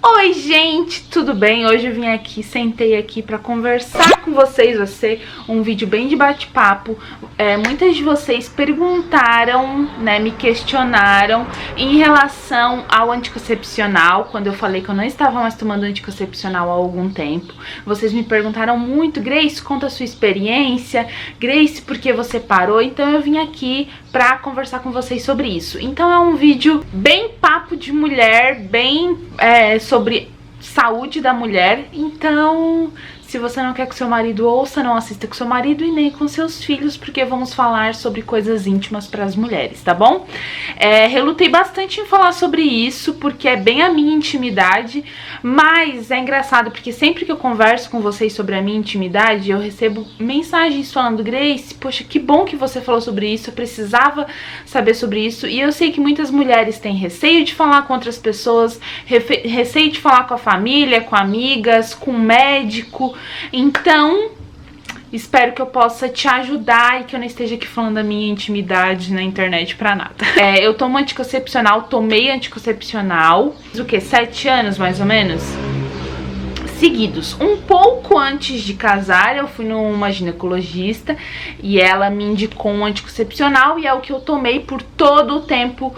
Oi gente, tudo bem? Hoje eu vim aqui, sentei aqui pra conversar com vocês, vai ser um vídeo bem de bate-papo. Muitas de vocês perguntaram, né, me questionaram em relação ao anticoncepcional, quando eu falei que eu não estava mais tomando anticoncepcional há algum tempo. Vocês me perguntaram muito: Grace, conta a sua experiência, Grace, por que você parou? Então eu vim aqui pra conversar com vocês sobre isso. Então é um vídeo bem papo de mulher, bem sobre saúde da mulher. Então, se você não quer que seu marido ouça, não assista com seu marido e nem com seus filhos, porque vamos falar sobre coisas íntimas para as mulheres, tá bom? Relutei bastante em falar sobre isso, porque é bem a minha intimidade, mas é engraçado, porque sempre que eu converso com vocês sobre a minha intimidade, eu recebo mensagens falando: Grace, poxa, que bom que você falou sobre isso, eu precisava saber sobre isso. E eu sei que muitas mulheres têm receio de falar com outras pessoas, receio de falar com a família, com amigas, com um médico. Então, espero que eu possa te ajudar e que eu não esteja aqui falando da minha intimidade na internet pra nada. Eu tomo anticoncepcional, tomei anticoncepcional, o que? 7 anos mais ou menos? Seguidos. Um pouco antes de casar, eu fui numa ginecologista e ela me indicou um anticoncepcional e é o que eu tomei por todo o tempo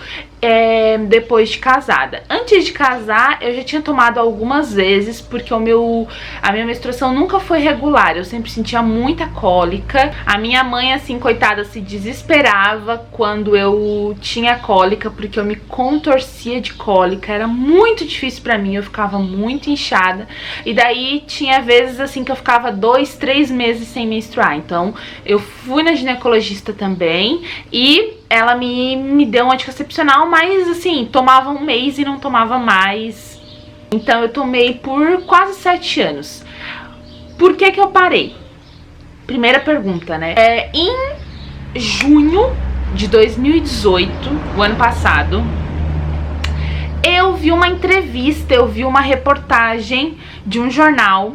depois de casada. Antes de casar, eu já tinha tomado algumas vezes, porque a minha menstruação nunca foi regular, eu sempre sentia muita cólica. A minha mãe, assim, coitada, se desesperava quando eu tinha cólica, porque eu me contorcia de cólica, era muito difícil pra mim, eu ficava muito inchada. E daí tinha vezes assim que eu ficava 2, 3 meses sem menstruar. Então eu fui na ginecologista também e ela me deu um anticoncepcional, mas assim, tomava um mês e não tomava mais. Então eu tomei por quase 7 anos. Por que que eu parei? Primeira pergunta, né? Em junho de 2018, o ano passado, eu vi uma entrevista, eu vi uma reportagem de um jornal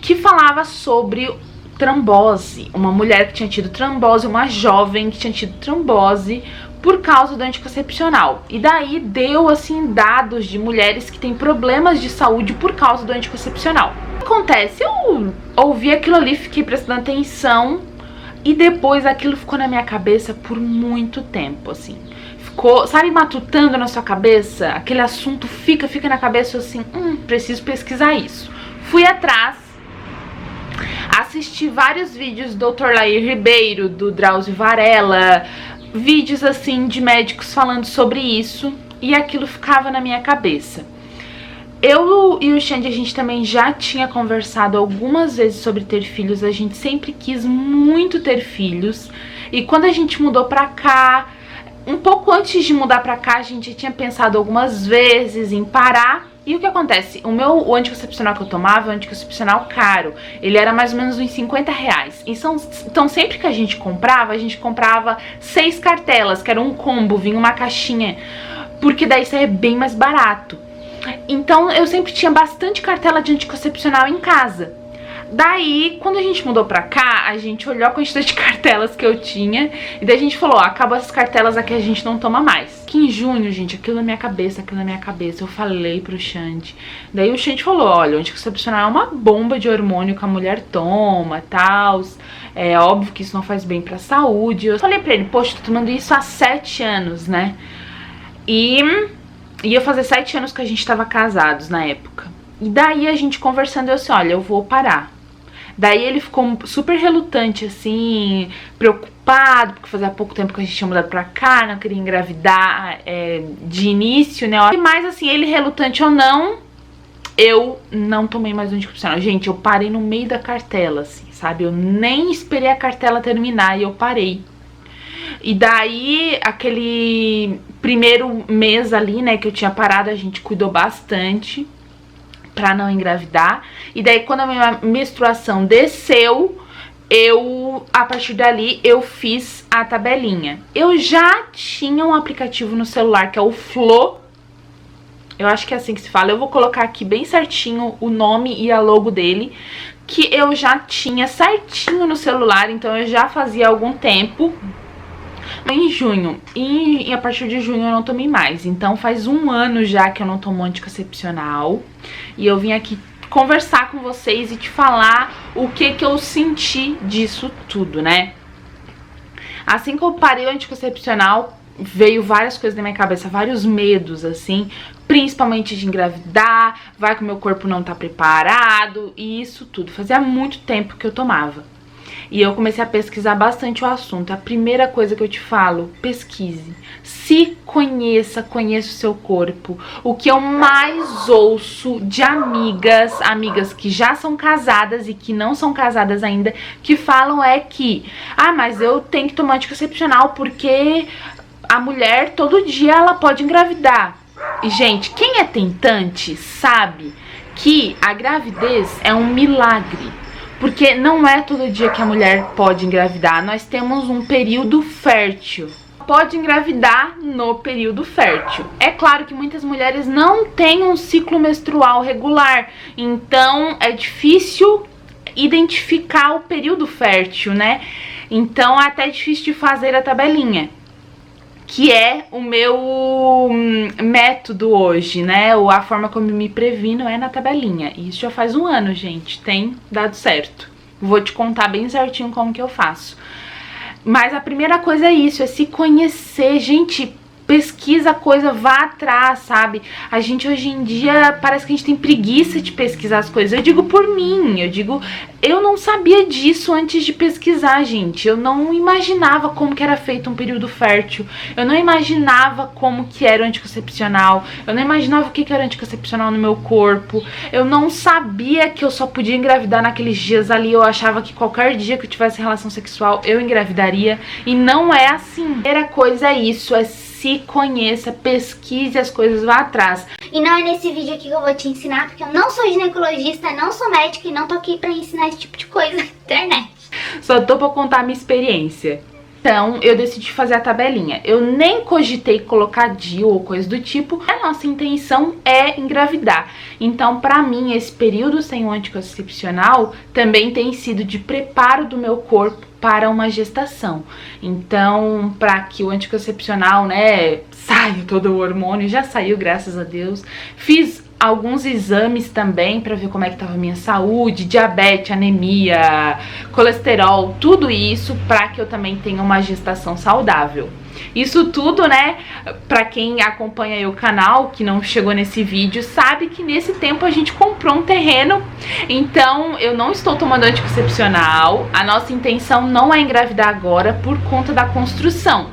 que falava sobre trombose. Uma mulher que tinha tido trombose, uma jovem que tinha tido trombose por causa do anticoncepcional. E daí deu, assim, dados de mulheres que têm problemas de saúde por causa do anticoncepcional. O que acontece? Eu ouvi aquilo ali, fiquei prestando atenção e depois aquilo ficou na minha cabeça por muito tempo, assim. Ficou, sabe, matutando na sua cabeça? Aquele assunto fica na cabeça assim, preciso pesquisar isso. Fui atrás, assisti vários vídeos do Dr. Lair Ribeiro, do Drauzio Varela, vídeos assim de médicos falando sobre isso, e aquilo ficava na minha cabeça. Eu e o Xande, a gente também já tinha conversado algumas vezes sobre ter filhos, a gente sempre quis muito ter filhos, e quando a gente mudou pra cá, um pouco antes de mudar pra cá, a gente já tinha pensado algumas vezes em parar. E o que acontece? O anticoncepcional que eu tomava é um anticoncepcional caro. Ele era mais ou menos uns 50 reais. Então sempre que a gente comprava 6 cartelas, que era um combo, vinha uma caixinha, porque daí isso é bem mais barato. Então eu sempre tinha bastante cartela de anticoncepcional em casa. Daí, quando a gente mudou pra cá, a gente olhou a quantidade de cartelas que eu tinha e daí a gente falou: ó, acabou essas cartelas aqui, a gente não toma mais. Que em junho, gente, aquilo na minha cabeça, eu falei pro Xande. Daí o Xande falou: olha, o anticoncepcional é uma bomba de hormônio que a mulher toma, tal. É óbvio que isso não faz bem pra saúde. Eu falei pra ele: poxa, tô tomando isso há 7 anos, né? E ia fazer 7 anos que a gente tava casados na época. E daí a gente conversando, eu disse: olha, eu vou parar. Daí ele ficou super relutante, assim, preocupado, porque fazia pouco tempo que a gente tinha mudado pra cá, não queria engravidar de início, né? Mas assim, ele relutante ou não, eu não tomei mais anticoncepcional. Gente, eu parei no meio da cartela, assim, sabe? Eu nem esperei a cartela terminar e eu parei. E daí, aquele primeiro mês ali, né, que eu tinha parado, a gente cuidou bastante pra não engravidar. E daí, quando a minha menstruação desceu, a partir dali, eu fiz a tabelinha. Eu já tinha um aplicativo no celular, que é o Flo. Eu acho que é assim que se fala. Eu vou colocar aqui bem certinho o nome e a logo dele, que eu já tinha certinho no celular, então eu já fazia há algum tempo. em junho. E a partir de junho eu não tomei mais. Então faz um ano já que eu não tomo anticoncepcional. E eu vim aqui conversar com vocês e te falar o que eu senti disso tudo, né? Assim que eu parei o anticoncepcional, veio várias coisas na minha cabeça, vários medos, assim, principalmente de engravidar, vai que o meu corpo não tá preparado, e isso tudo. Fazia muito tempo que eu tomava. E eu comecei a pesquisar bastante o assunto. A primeira coisa que eu te falo, pesquise. Se conheça, conheça o seu corpo. O que eu mais ouço de amigas que já são casadas e que não são casadas ainda, que falam é que, mas eu tenho que tomar anticoncepcional porque a mulher todo dia ela pode engravidar. E gente, quem é tentante sabe que a gravidez é um milagre. Porque não é todo dia que a mulher pode engravidar. Nós temos um período fértil. Pode engravidar no período fértil. É claro que muitas mulheres não têm um ciclo menstrual regular. Então é difícil identificar o período fértil, né? Então é até difícil de fazer a tabelinha, que é o meu método hoje, né? A forma como eu me previno é na tabelinha. E isso já faz um ano, gente. Tem dado certo. Vou te contar bem certinho como que eu faço. Mas a primeira coisa é isso, é se conhecer. Gente, pesquisa a coisa, vá atrás, sabe? A gente hoje em dia parece que a gente tem preguiça de pesquisar as coisas. Eu digo por mim, eu não sabia disso antes de pesquisar, gente. Eu não imaginava como que era feito um período fértil. Eu não imaginava como que era o anticoncepcional. Eu não imaginava o que era anticoncepcional no meu corpo. Eu não sabia que eu só podia engravidar naqueles dias ali. Eu achava que qualquer dia que eu tivesse relação sexual eu engravidaria. E não é assim. A primeira coisa é isso, é se conheça, pesquise as coisas, vá atrás. E não é nesse vídeo aqui que eu vou te ensinar, porque eu não sou ginecologista, não sou médica e não tô aqui pra ensinar esse tipo de coisa na internet. Só tô pra contar a minha experiência. Então, eu decidi fazer a tabelinha. Eu nem cogitei colocar DIU ou coisa do tipo. A nossa intenção é engravidar. Então, pra mim, esse período sem o anticoncepcional também tem sido de preparo do meu corpo para uma gestação. Então, para que o anticoncepcional, né, saia todo o hormônio, já saiu, graças a Deus. Fiz alguns exames também para ver como é que tava a minha saúde, diabetes, anemia, colesterol, tudo isso para que eu também tenha uma gestação saudável. Isso tudo, né, pra quem acompanha aí o canal, que não chegou nesse vídeo, sabe que nesse tempo a gente comprou um terreno. Então eu não estou tomando anticoncepcional. A nossa intenção não é engravidar agora por conta da construção,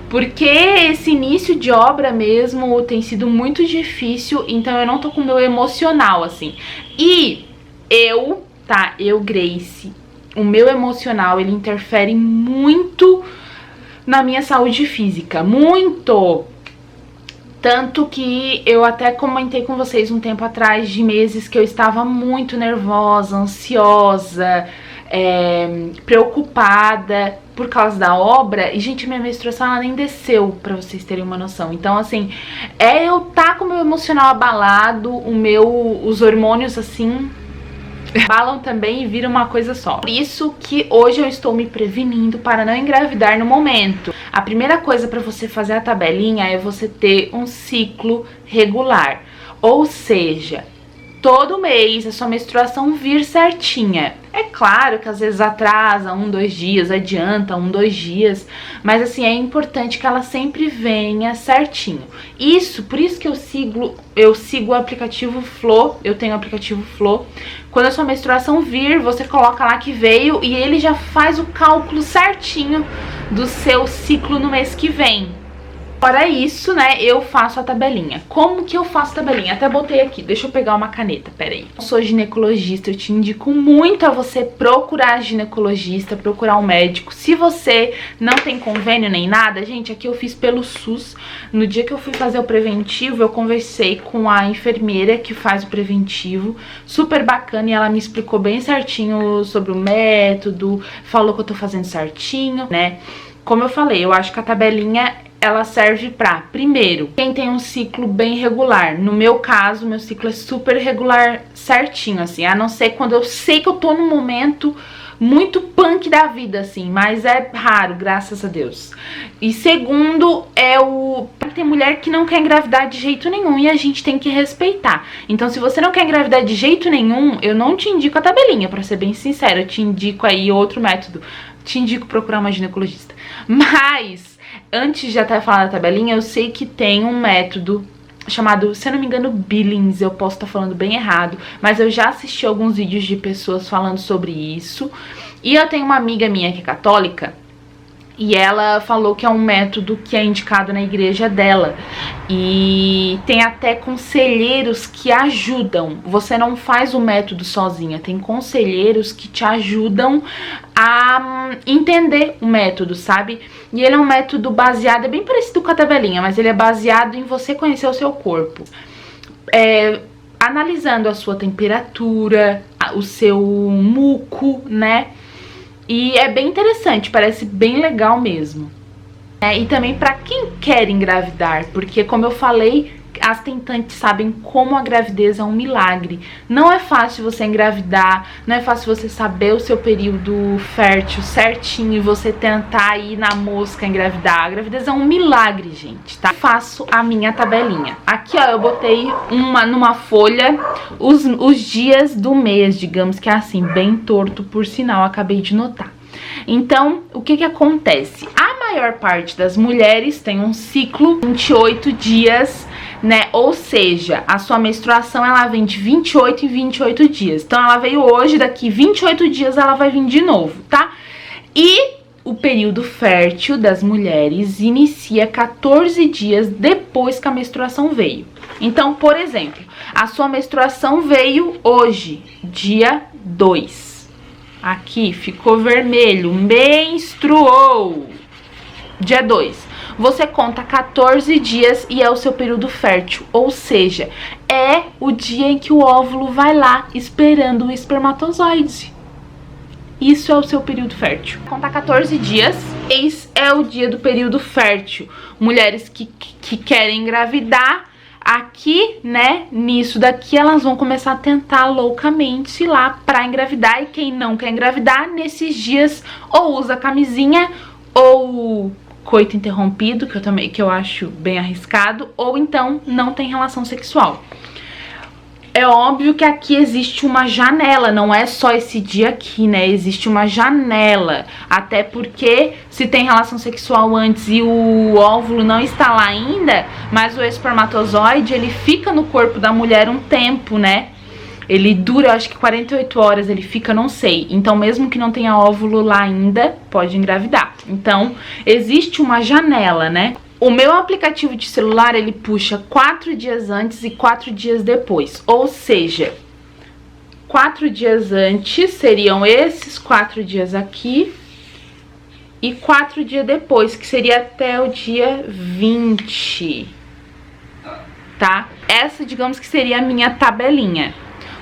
porque esse início de obra mesmo tem sido muito difícil. Então eu não tô com o meu emocional, assim. E Grace, o meu emocional, ele interfere muito na minha saúde física, muito. Tanto que eu até comentei com vocês um tempo atrás, de meses, que eu estava muito nervosa, ansiosa, preocupada por causa da obra. E, gente, minha menstruação ela nem desceu, pra vocês terem uma noção. Então, assim, eu tá com o meu emocional abalado, os hormônios, assim, abalam também e viram uma coisa só. Por isso que hoje eu estou me prevenindo para não engravidar no momento. A primeira coisa para você fazer a tabelinha é você ter um ciclo regular. Ou seja, todo mês a sua menstruação vir certinha. É claro que às vezes atrasa 1, 2 dias, adianta 1, 2 dias, mas assim, é importante que ela sempre venha certinho. Por isso que eu sigo o aplicativo Flo, eu tenho o aplicativo Flo. Quando a sua menstruação vir, você coloca lá que veio e ele já faz o cálculo certinho do seu ciclo no mês que vem. Fora isso, né, eu faço a tabelinha. Como que eu faço a tabelinha? Até botei aqui, deixa eu pegar uma caneta, peraí. Eu sou ginecologista, eu te indico muito a você procurar ginecologista, procurar um médico. Se você não tem convênio nem nada, gente, aqui eu fiz pelo SUS. No dia que eu fui fazer o preventivo, eu conversei com a enfermeira que faz o preventivo, super bacana, e ela me explicou bem certinho sobre o método, falou que eu tô fazendo certinho, né. Como eu falei, eu acho que a tabelinha ela serve pra, primeiro, quem tem um ciclo bem regular. No meu caso, meu ciclo é super regular, certinho, assim. A não ser quando eu sei que eu tô num momento muito punk da vida, assim, mas é raro, graças a Deus. E segundo, tem mulher que não quer engravidar de jeito nenhum e a gente tem que respeitar. Então, se você não quer engravidar de jeito nenhum, eu não te indico a tabelinha, pra ser bem sincera. Eu te indico aí outro método. Te indico procurar uma ginecologista. Mas, antes de até falar da tabelinha, eu sei que tem um método chamado, se eu não me engano, Billings. Eu posso estar falando bem errado, mas eu já assisti alguns vídeos de pessoas falando sobre isso. E eu tenho uma amiga minha que é católica, e ela falou que é um método que é indicado na igreja dela. E tem até conselheiros que ajudam. Você não faz o método sozinha. Tem conselheiros que te ajudam a entender o método, sabe? E ele é um método baseado, é bem parecido com a tabelinha, mas ele é baseado em você conhecer o seu corpo. Analisando a sua temperatura, o seu muco, né? E é bem interessante, parece bem legal mesmo. E também pra quem quer engravidar, porque como eu falei, as tentantes sabem como a gravidez é um milagre. Não é fácil você engravidar, não é fácil você saber o seu período fértil certinho e você tentar ir na mosca engravidar. A gravidez é um milagre, gente, tá? Faço a minha tabelinha. Aqui, ó, eu botei numa folha os dias do mês, digamos que é assim, bem torto, por sinal, acabei de notar. Então, o que acontece? A maior parte das mulheres tem um ciclo 28 dias, né? Ou seja, a sua menstruação ela vem de 28 em 28 dias. Então ela veio hoje, daqui 28 dias ela vai vir de novo, tá? E o período fértil das mulheres inicia 14 dias depois que a menstruação veio. Então, por exemplo, a sua menstruação veio hoje, dia 2. Aqui ficou vermelho, menstruou, dia 2. Você conta 14 dias e é o seu período fértil, ou seja, é o dia em que o óvulo vai lá esperando o espermatozoide. Isso é o seu período fértil. Conta 14 dias, esse é o dia do período fértil. Mulheres que querem engravidar, aqui, né, nisso daqui, elas vão começar a tentar loucamente lá pra engravidar. E quem não quer engravidar, nesses dias, ou usa camisinha, ou coito interrompido, que eu acho bem arriscado, ou então não tem relação sexual. É óbvio que aqui existe uma janela, não é só esse dia aqui, né? Existe uma janela, até porque se tem relação sexual antes e o óvulo não está lá ainda, mas o espermatozoide, ele fica no corpo da mulher um tempo, né? Ele dura, acho que 48 horas, ele fica, não sei. Então, mesmo que não tenha óvulo lá ainda, pode engravidar. Então, existe uma janela, né? O meu aplicativo de celular, ele puxa 4 dias antes e 4 dias depois. Ou seja, 4 dias antes seriam esses 4 dias aqui. E 4 dias depois, que seria até o dia 20. Tá? Essa, digamos que seria a minha tabelinha.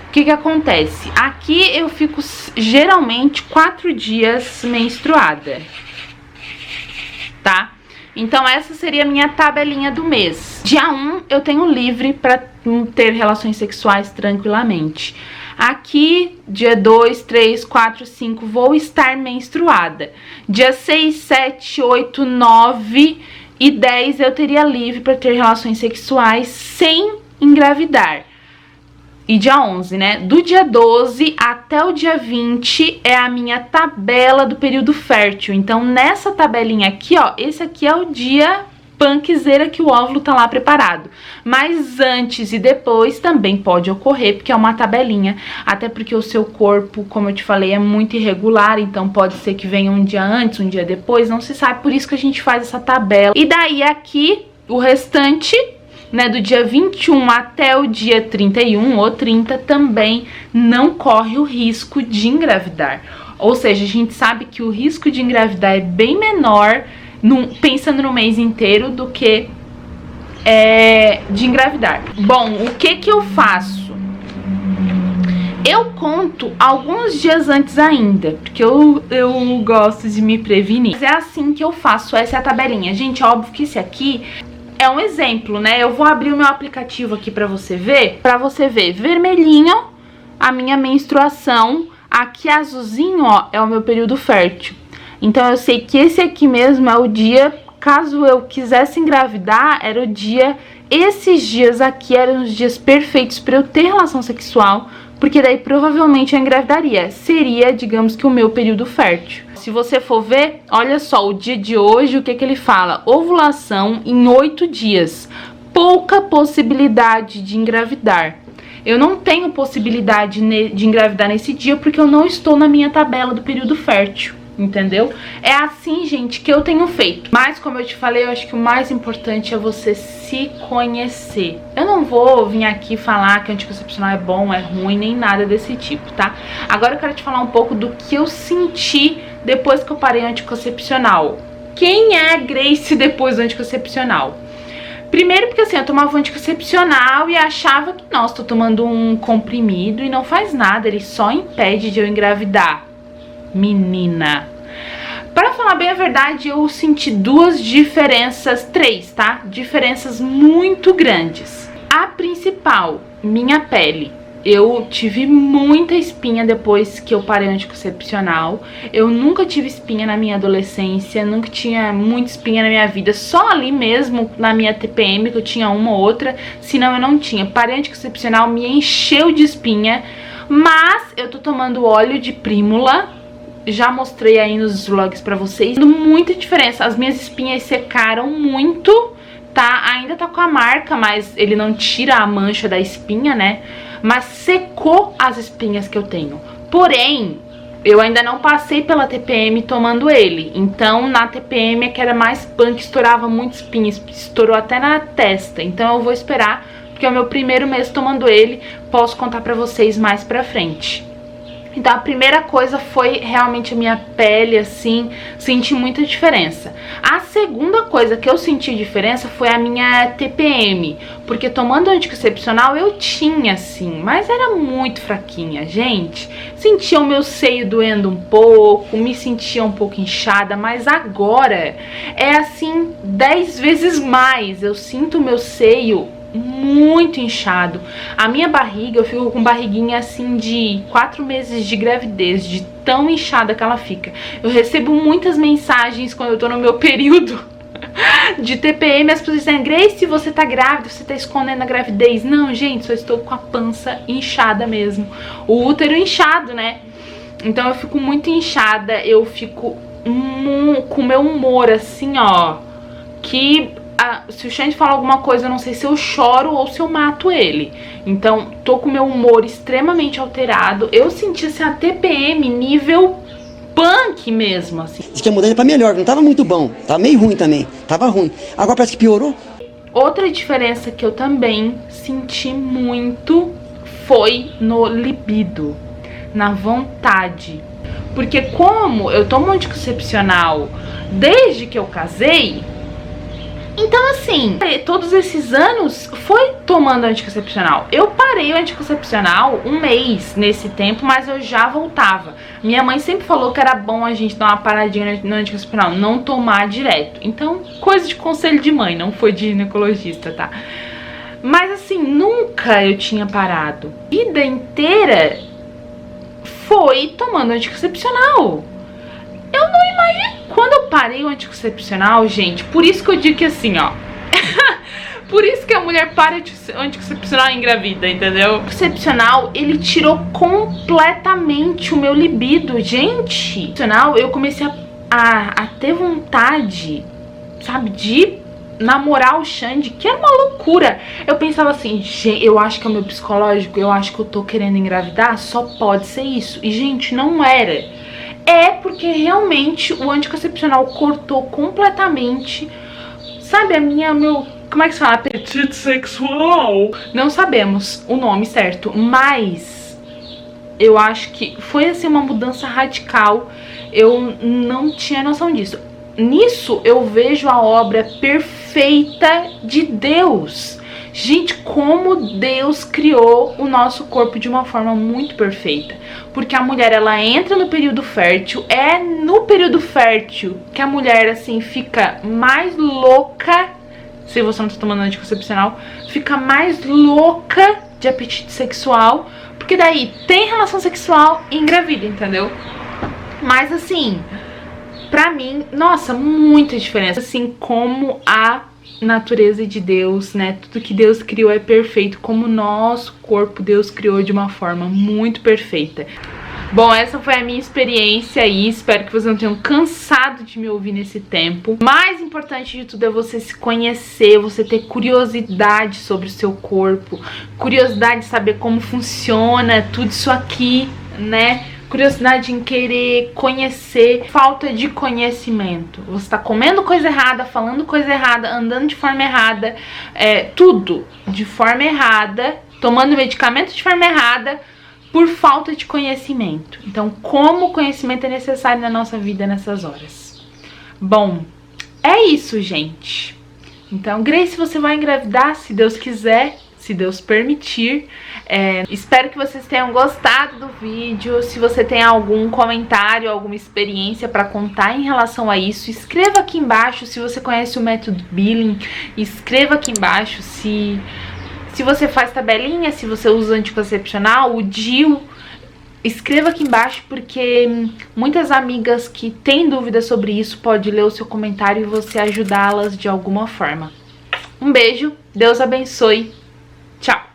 O que acontece? Aqui eu fico geralmente 4 dias menstruada, tá? Então essa seria a minha tabelinha do mês. Dia 1 eu tenho livre para ter relações sexuais tranquilamente. Aqui, dia 2, 3, 4, 5, vou estar menstruada. Dia 6, 7, 8, 9 e 10 eu teria livre para ter relações sexuais sem engravidar. E dia 11, né? Do dia 12 até o dia 20 é a minha tabela do período fértil. Então, nessa tabelinha aqui, ó, esse aqui é o dia punkzeira que o óvulo tá lá preparado. Mas antes e depois também pode ocorrer, porque é uma tabelinha. Até porque o seu corpo, como eu te falei, é muito irregular. Então, pode ser que venha um dia antes, um dia depois. Não se sabe, por isso que a gente faz essa tabela. E daí aqui, o restante, né, do dia 21 até o dia 31 ou 30 também não corre o risco de engravidar. Ou seja, a gente sabe que o risco de engravidar é bem menor pensando no mês inteiro do que de engravidar. Bom, o que eu faço? Eu conto alguns dias antes ainda, porque eu gosto de me prevenir. Mas é assim que eu faço, essa é a tabelinha. Gente, óbvio que esse aqui é um exemplo, né? Eu vou abrir o meu aplicativo aqui pra você ver vermelhinho a minha menstruação Aqui azulzinho, ó, é o meu período fértil. Então eu sei que esse aqui mesmo é o dia, caso eu quisesse engravidar, era o dia, esses dias aqui eram os dias perfeitos para eu ter relação sexual, porque daí provavelmente eu engravidaria. Seria, digamos que o meu período fértil. Se você for ver, olha só, o dia de hoje, o que ele fala? Ovulação em 8 dias. Pouca possibilidade de engravidar. Eu não tenho possibilidade de engravidar nesse dia porque eu não estou na minha tabela do período fértil, entendeu? É assim, gente, que eu tenho feito. Mas, como eu te falei, eu acho que o mais importante é você se conhecer. Eu não vou vir aqui falar que anticoncepcional é bom, é ruim, nem nada desse tipo, tá? Agora eu quero te falar um pouco do que eu senti depois que eu parei o anticoncepcional. Quem é a Grace depois do anticoncepcional? Primeiro porque assim, eu tomava um anticoncepcional e achava que, nossa, tô tomando um comprimido e não faz nada, ele só impede de eu engravidar. Menina, para falar bem a verdade, eu senti duas diferenças, três, tá? Diferenças muito grandes. A principal, minha pele. Eu tive muita espinha depois que eu parei o anticoncepcional. Eu nunca tive espinha na minha adolescência, nunca tinha muita espinha na minha vida. Só ali mesmo na minha TPM que eu tinha uma ou outra, senão eu não tinha. Parei o anticoncepcional, me encheu de espinha, mas eu tô tomando óleo de Prímula. Já mostrei aí nos vlogs pra vocês. Muita diferença, as minhas espinhas secaram muito, tá? Ainda tá com a marca, mas ele não tira a mancha da espinha, né? Mas secou as espinhas que eu tenho. Porém, eu ainda não passei pela TPM tomando ele. Então, na TPM é que era mais punk, estourava muito espinha, estourou até na testa. Então eu vou esperar, porque é o meu primeiro mês tomando ele. Posso contar pra vocês mais pra frente. Então a primeira coisa foi realmente a minha pele, assim, senti muita diferença. A segunda coisa que eu senti diferença foi a minha TPM, porque tomando anticoncepcional eu tinha, assim, mas era muito fraquinha, gente. Sentia o meu seio doendo um pouco, me sentia um pouco inchada, mas agora é assim 10 vezes mais. Eu sinto o meu seio muito inchado. A minha barriga, eu fico com barriguinha assim de 4 meses de gravidez, de tão inchada que ela fica. Eu recebo muitas mensagens quando eu tô no meu período de TPM, as pessoas dizem: Grace, você tá grávida, você tá escondendo a gravidez. Não, gente, só estou com a pança inchada mesmo, o útero inchado, né? Então eu fico muito inchada, eu fico com o meu humor assim, ó, que se o Xande falar alguma coisa, eu não sei se eu choro ou se eu mato ele. Então, tô com o meu humor extremamente alterado. Eu senti assim, a TPM nível punk mesmo, assim. Diz que a mudança pra melhor, não tava muito bom. Tava meio ruim também, tava ruim. Agora parece que piorou. Outra diferença que eu também senti muito foi no libido, na vontade. Porque como eu tomo anticoncepcional desde que eu casei, então assim, todos esses anos foi tomando anticoncepcional. Eu parei o anticoncepcional um mês nesse tempo, mas eu já voltava. Minha mãe sempre falou que era bom a gente dar uma paradinha no anticoncepcional, não tomar direto. Então, coisa de conselho de mãe, não foi de ginecologista, tá? Mas assim, nunca eu tinha parado. A vida inteira foi tomando anticoncepcional. Eu não imagino. Quando eu parei o anticoncepcional, gente, por isso que eu digo que assim, ó, por isso que a mulher para o anticoncepcional e engravida, entendeu? O anticoncepcional, ele tirou completamente o meu libido, gente. Eu comecei a ter vontade, sabe, de namorar o Xande, que era uma loucura. Eu pensava assim, gente, eu acho que é o meu psicológico, eu acho que eu tô querendo engravidar, só pode ser isso. E, gente, não era. É porque realmente o anticoncepcional cortou completamente, sabe, como é que se fala? Apetite sexual. Não sabemos o nome certo, mas eu acho que foi assim uma mudança radical. Eu não tinha noção disso. Nisso eu vejo a obra perfeita de Deus. Gente, como Deus criou o nosso corpo de uma forma muito perfeita. Porque a mulher, ela entra no período fértil, é no período fértil que a mulher, assim, fica mais louca, se você não tá tomando anticoncepcional, fica mais louca de apetite sexual, Porque daí tem relação sexual e engravida, entendeu? Mas assim, pra mim, nossa, muita diferença. Assim como a natureza de Deus, né? Tudo que Deus criou é perfeito, como o nosso corpo Deus criou de uma forma muito perfeita. Bom, essa foi a minha experiência aí, espero que vocês não tenham cansado de me ouvir nesse tempo. Mais importante de tudo é você se conhecer, você ter curiosidade sobre o seu corpo, curiosidade de saber como funciona tudo isso aqui, né? Curiosidade em querer conhecer, falta de conhecimento. Você tá comendo coisa errada, falando coisa errada, andando de forma errada, tudo de forma errada, tomando medicamento de forma errada, por falta de conhecimento. Então, como o conhecimento é necessário na nossa vida nessas horas? Bom, é isso, gente. Então, Grace, você vai engravidar, se Deus quiser, se Deus permitir. Espero que vocês tenham gostado do vídeo. Se você tem algum comentário, alguma experiência para contar em relação a isso, escreva aqui embaixo. Se você conhece o método Billing, escreva aqui embaixo. Se você faz tabelinha, se você usa anticoncepcional, o DIU, escreva aqui embaixo, porque muitas amigas que têm dúvidas sobre isso podem ler o seu comentário e você ajudá-las de alguma forma. Um beijo, Deus abençoe, tchau!